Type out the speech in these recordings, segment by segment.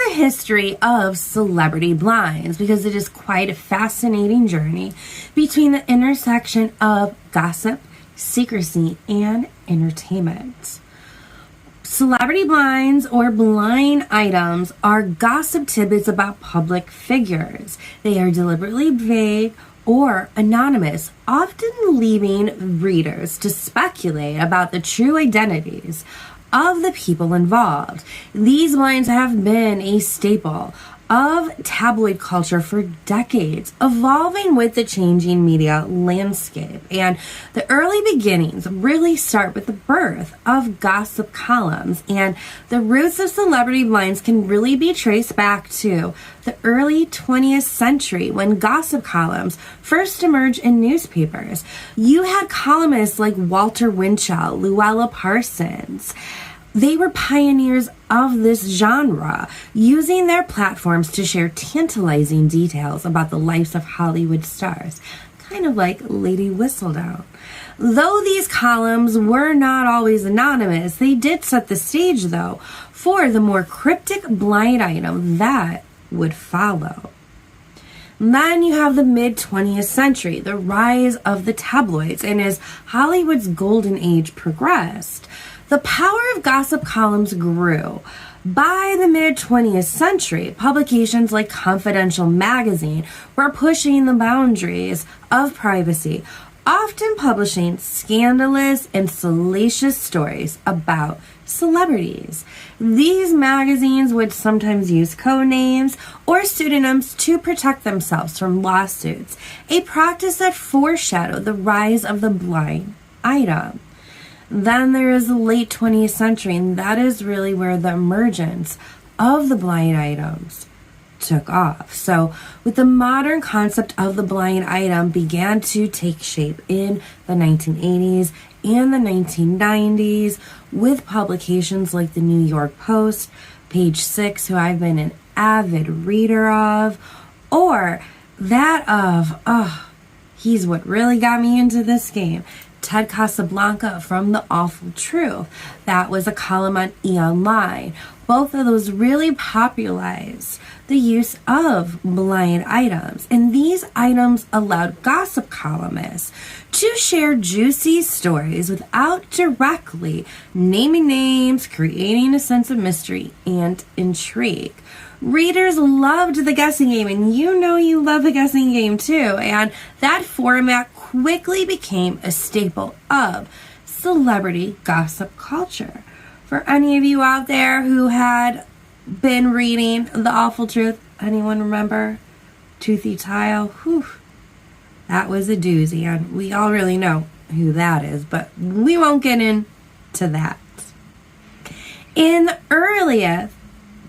the history of celebrity blinds because it is quite a fascinating journey between the intersection of gossip, secrecy, and entertainment. Celebrity blinds or blind items are gossip tidbits about public figures. They are deliberately vague or anonymous, often leaving readers to speculate about the true identities of the people involved. These blinds have been a staple of tabloid culture for decades, evolving with the changing media landscape. And the early beginnings really start with the birth of gossip columns, and the roots of celebrity blinds can really be traced back to the early 20th century when gossip columns first emerged in newspapers. You had columnists like Walter Winchell, Luella Parsons. They were pioneers of this genre, using their platforms to share tantalizing details about the lives of Hollywood stars, kind of like Lady Whistledown. Though these columns were not always anonymous, they did set the stage, though, for the more cryptic blind item that would follow. Then you have the mid-20th century, the rise of the tabloids, and as Hollywood's golden age progressed, the power of gossip columns grew. By the mid-20th century, publications like Confidential magazine were pushing the boundaries of privacy, often publishing scandalous and salacious stories about celebrities. These magazines would sometimes use code names or pseudonyms to protect themselves from lawsuits, a practice that foreshadowed the rise of the blind item. Then there is the late 20th century, and that is really where the emergence of the blind items took off. So with the modern concept of the blind item began to take shape in the 1980s and the 1990s with publications like the New York Post, Page Six, who I've been an avid reader of, or that of, he's what really got me into this game, Ted Casablanca from The Awful Truth. That was a column on E! Online. Both of those really popularized the use of blind items, and these items allowed gossip columnists to share juicy stories without directly naming names, creating a sense of mystery and intrigue. Readers loved the guessing game, and you know you love a guessing game too, and that format quickly became a staple of celebrity gossip culture. For any of you out there who had been reading The Awful Truth, anyone remember Toothy Tile? Whew, that was a doozy, and we all really know who that is, but we won't get into that. In the earliest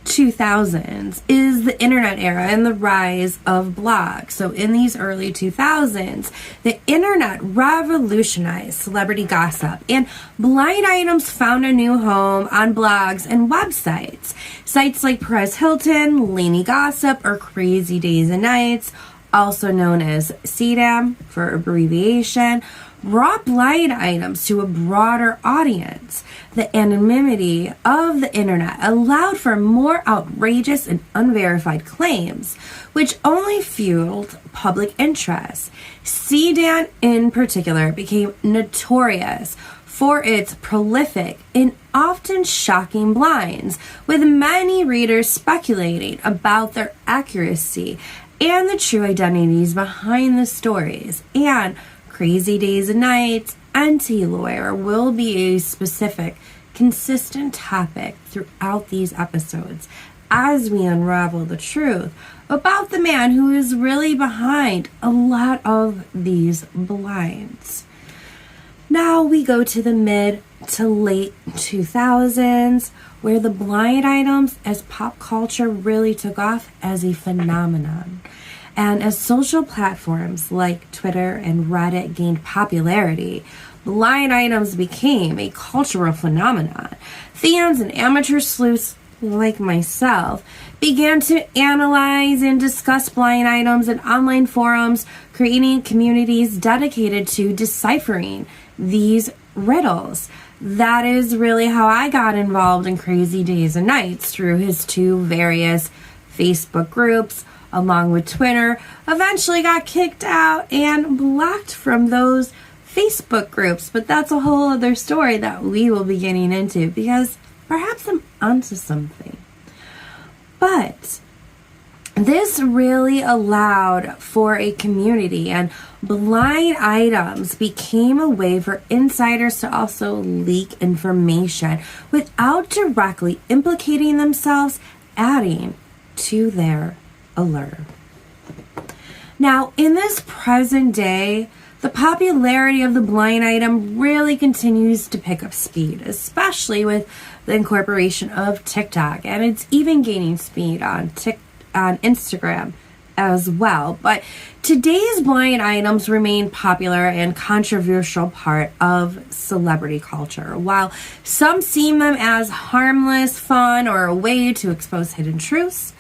2000s is the internet era and the rise of blogs. So in these early 2000s, the internet revolutionized celebrity gossip, and blind items found a new home on blogs and websites. Sites like Perez Hilton, Lainey Gossip, or Crazy Days and Nights, also known as CDAM for abbreviation, brought blind items to a broader audience. The anonymity of the internet allowed for more outrageous and unverified claims, which only fueled public interest. CDAN in particular became notorious for its prolific and often shocking blinds, with many readers speculating about their accuracy and the true identities behind the stories. And Crazy Days and Nights and T-Lawyer will be a specific, consistent topic throughout these episodes as we unravel the truth about the man who is really behind a lot of these blinds. Now we go to the mid to late 2000s, where the blind items as pop culture really took off as a phenomenon. And as social platforms like Twitter and Reddit gained popularity, blind items became a cultural phenomenon. Fans and amateur sleuths like myself, began to analyze and discuss blind items in online forums, creating communities dedicated to deciphering these riddles. That is really how I got involved in Crazy Days and Nights, through his two various Facebook groups, along with Twitter. Eventually got kicked out and blocked from those Facebook groups, but that's a whole other story that we will be getting into, because perhaps I'm onto something. But this really allowed for a community, and blind items became a way for insiders to also leak information without directly implicating themselves, adding to their allure. Now, in this present day, the popularity of the blind item really continues to pick up speed, especially with the incorporation of TikTok, and it's even gaining speed on Instagram as well. But today's blind items remain popular and controversial part of celebrity culture. While some see them as harmless fun or a way to expose hidden truths,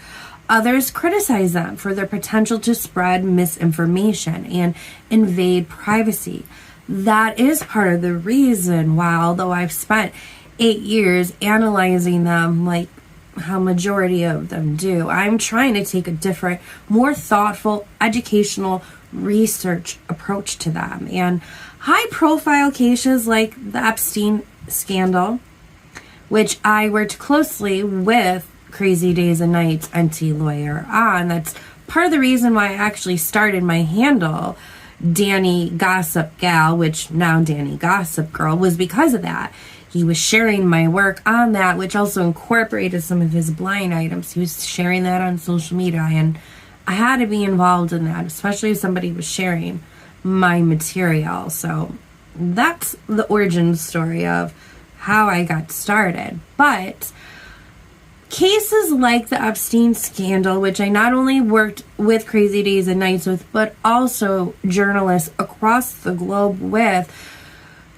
others criticize them for their potential to spread misinformation and invade privacy. That is part of the reason why, although I've spent 8 years analyzing them like how majority of them do, I'm trying to take a different, more thoughtful, educational research approach to them. And high-profile cases like the Epstein scandal, which I worked closely with Crazy Days and Nights anti-lawyer on. That's part of the reason why I actually started my handle, Danny Gossip Gal, which now Danny Gossip Girl, was because of that. He was sharing my work on that, which also incorporated some of his blind items. He was sharing that on social media, and I had to be involved in that, especially if somebody was sharing my material. So that's the origin story of how I got started. But cases like the Epstein scandal, which I not only worked with Crazy Days and Nights with, but also journalists across the globe with,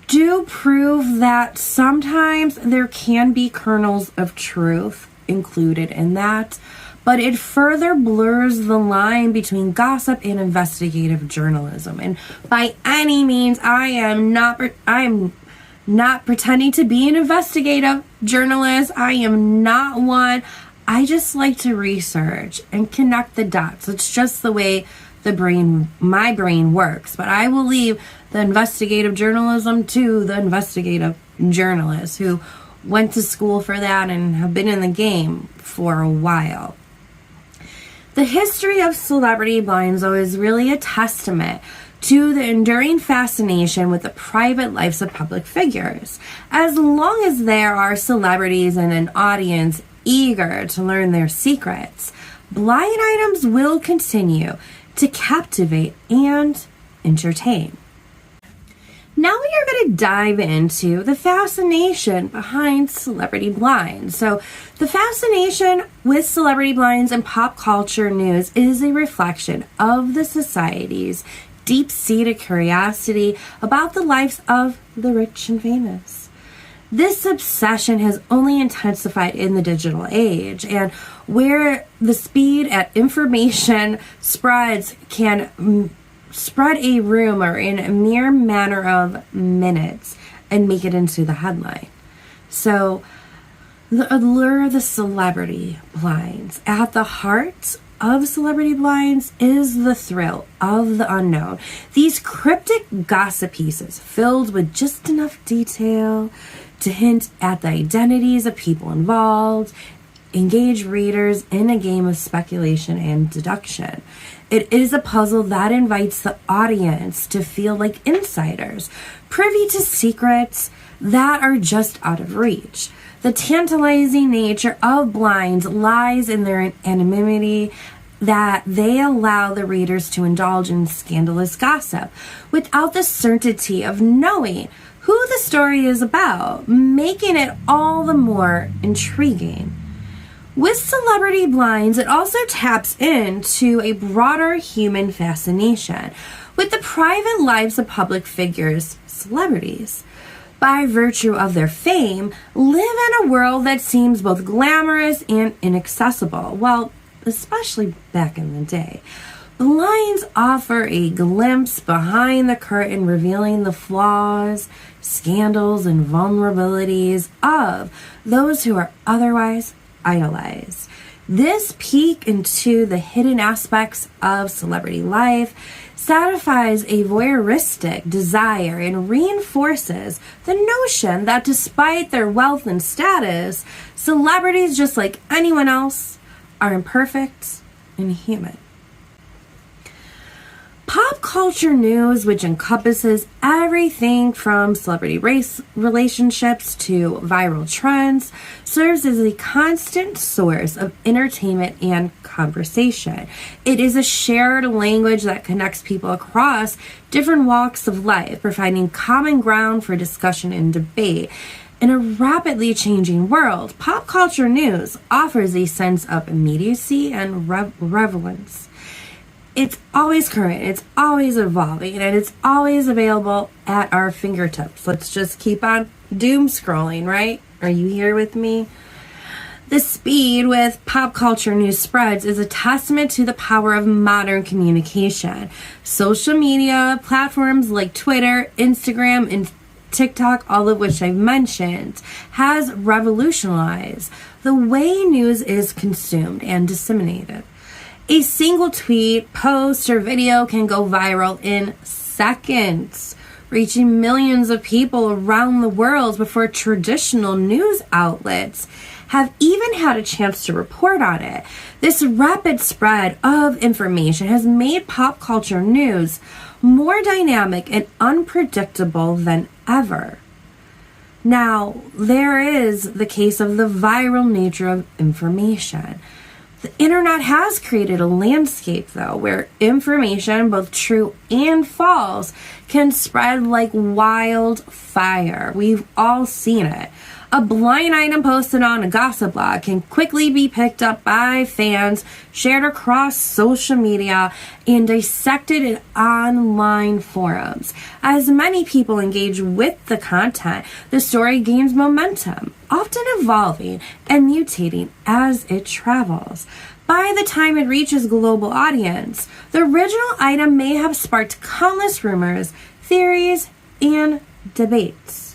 do prove that sometimes there can be kernels of truth included in that, but it further blurs the line between gossip and investigative journalism. And by any means, I am not pretending to be an investigative journalist. I am not one. I just like to research and connect the dots. It's just the way my brain works. But I will leave the investigative journalism to the investigative journalists who went to school for that and have been in the game for a while. The history of celebrity blinds, though, is really a testament to the enduring fascination with the private lives of public figures. As long as there are celebrities and an audience eager to learn their secrets, blind items will continue to captivate and entertain. Now we are going to dive into the fascination behind celebrity blinds. So the fascination with celebrity blinds and pop culture news is a reflection of the society's deep-seated curiosity about the lives of the rich and famous. This obsession has only intensified in the digital age, and where the speed at information spreads can spread a rumor in a mere matter of minutes and make it into the headline. So the allure of the celebrity blinds. At the heart of celebrity blinds is the thrill of the unknown. These cryptic gossip pieces filled with just enough detail to hint at the identities of people involved, engage readers in a game of speculation and deduction. It is a puzzle that invites the audience to feel like insiders, privy to secrets that are just out of reach. The tantalizing nature of blinds lies in their anonymity, that they allow the readers to indulge in scandalous gossip without the certainty of knowing who the story is about, making it all the more intriguing. With celebrity blinds, it also taps into a broader human fascination with the private lives of public figures, celebrities. by virtue of their fame, live in a world that seems both glamorous and inaccessible. Well, especially back in the day. Blinds offer a glimpse behind the curtain, revealing the flaws, scandals, and vulnerabilities of those who are otherwise idolized. This peek into the hidden aspects of celebrity life satisfies a voyeuristic desire and reinforces the notion that despite their wealth and status, celebrities, just like anyone else, are imperfect and human. Pop culture news, which encompasses everything from celebrity race relationships to viral trends, serves as a constant source of entertainment and conversation. It is a shared language that connects people across different walks of life, providing common ground for discussion and debate. In a rapidly changing world, pop culture news offers a sense of immediacy and relevance. It's always current, it's always evolving, and it's always available at our fingertips. Let's just keep on doom scrolling, right? Are you here with me? The speed with pop culture news spreads is a testament to the power of modern communication. Social media platforms like Twitter, Instagram, and TikTok, all of which I've mentioned, has revolutionized the way news is consumed and disseminated. A single tweet, post, or video can go viral in seconds, reaching millions of people around the world before traditional news outlets have even had a chance to report on it. This rapid spread of information has made pop culture news more dynamic and unpredictable than ever. Now, there is the case of the viral nature of information. The internet has created a landscape, though, where information, both true and false, can spread like wildfire. We've all seen it. A blind item posted on a gossip blog can quickly be picked up by fans, shared across social media, and dissected in online forums. As many people engage with the content, the story gains momentum, often evolving and mutating as it travels. By the time it reaches a global audience, the original item may have sparked countless rumors, theories, and debates.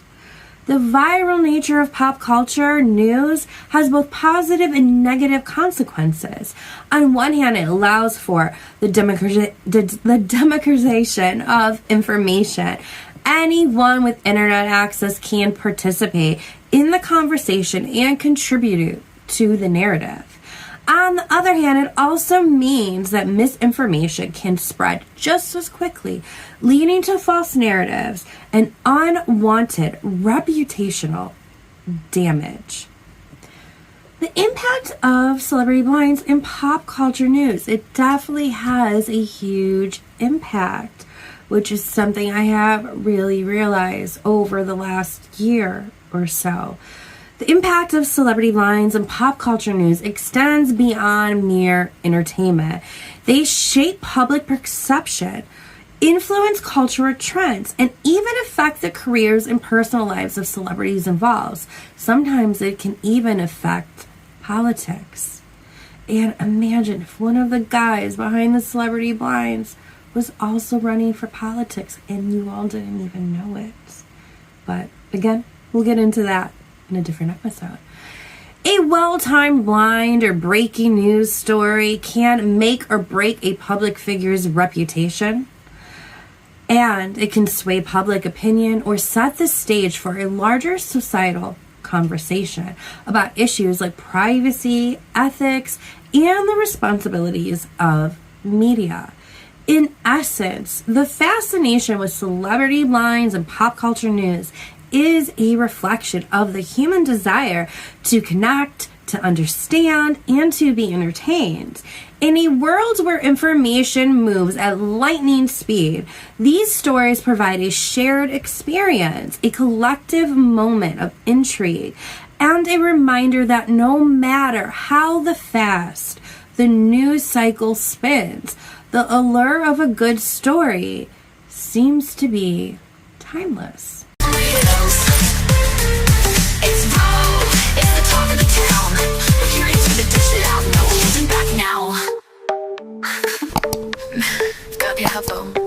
The viral nature of pop culture news has both positive and negative consequences. On one hand, it allows for the democratization of information. Anyone with internet access can participate in the conversation and contribute to the narrative. On the other hand, it also means that misinformation can spread just as quickly, leading to false narratives and unwanted reputational damage. The impact of celebrity blinds in pop culture news, it definitely has a huge impact, which is something I have really realized over the last year or so. The impact of celebrity blinds and pop culture news extends beyond mere entertainment. They shape public perception, influence cultural trends, and even affect the careers and personal lives of celebrities involved. Sometimes it can even affect politics. And imagine if one of the guys behind the celebrity blinds was also running for politics and you all didn't even know it. But again, we'll get into that in a different episode. A well-timed blind or breaking news story can make or break a public figure's reputation, and it can sway public opinion or set the stage for a larger societal conversation about issues like privacy, ethics, and the responsibilities of media. In essence, the fascination with celebrity blinds and pop culture news is a reflection of the human desire to connect, to understand, and to be entertained. In a world where information moves at lightning speed, these stories provide a shared experience, a collective moment of intrigue, and a reminder that no matter how fast the news cycle spins, the allure of a good story seems to be timeless. your headphones.